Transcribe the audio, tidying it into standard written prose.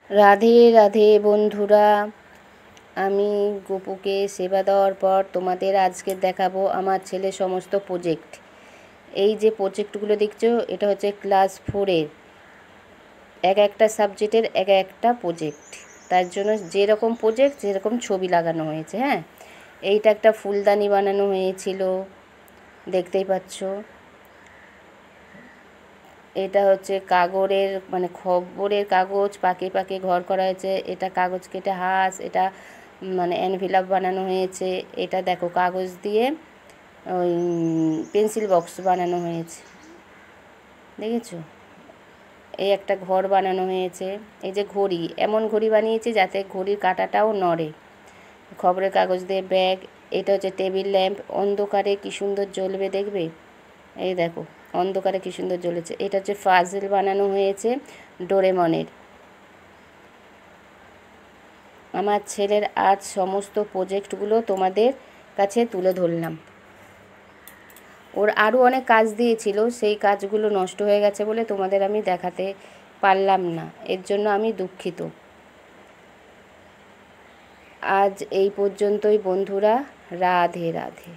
রাধে রাধে বন্ধুরা, আমি গপুকে সেবা দেওয়ার পর তোমাদের আজকে দেখাবো আমার ছেলে সমস্ত প্রজেক্ট। এই যে প্রজেক্টগুলো দেখছো, এটা হচ্ছে ক্লাস 4-এর এক একটা সাবজেক্টের এক একটা প্রজেক্ট। তার জন্য যেরকম প্রজেক্ট যেরকম ছবি লাগানো হয়েছে। হ্যাঁ, এইটা একটা ফুলদানি বানানো হয়েছিল, দেখতেই পাচ্ছ। এটা হচ্ছে কাগজের মানে খবরের কাগজ পাকে পাকে ঘর করা হয়েছে। এটা কাগজ কেটে হাঁস, এটা মানে এনভেলাপ বানানো হয়েছে। এটা দেখো কাগজ দিয়ে ওই পেন্সিল বক্স বানানো হয়েছে, দেখেছো। এই একটা ঘর বানানো হয়েছে। এই যে ঘড়ি, এমন ঘড়ি বানিয়েছে যাতে ঘড়ির কাঁটাটাও নড়ে। খবরের কাগজ দিয়ে ব্যাগ। এটা হচ্ছে টেবিল ল্যাম্প, অন্ধকারে কী সুন্দর জ্বলবে দেখবে। এই দেখো অন্ধকারে কী সুন্দর জ্বলেছে। এটা হচ্ছে পাজল বানানো হয়েছে ডোরেমনের। আমার ছেলের আজ সমস্ত প্রজেক্টগুলো তোমাদের কাছে তুলে ধরলাম। ওর আরও অনেক কাজ দিয়েছিল, সেই কাজগুলো নষ্ট হয়ে গেছে বলে তোমাদের আমি দেখাতে পারলাম না, এর জন্য আমি দুঃখিত। আজ এই পর্যন্তই বন্ধুরা, রাধে রাধে।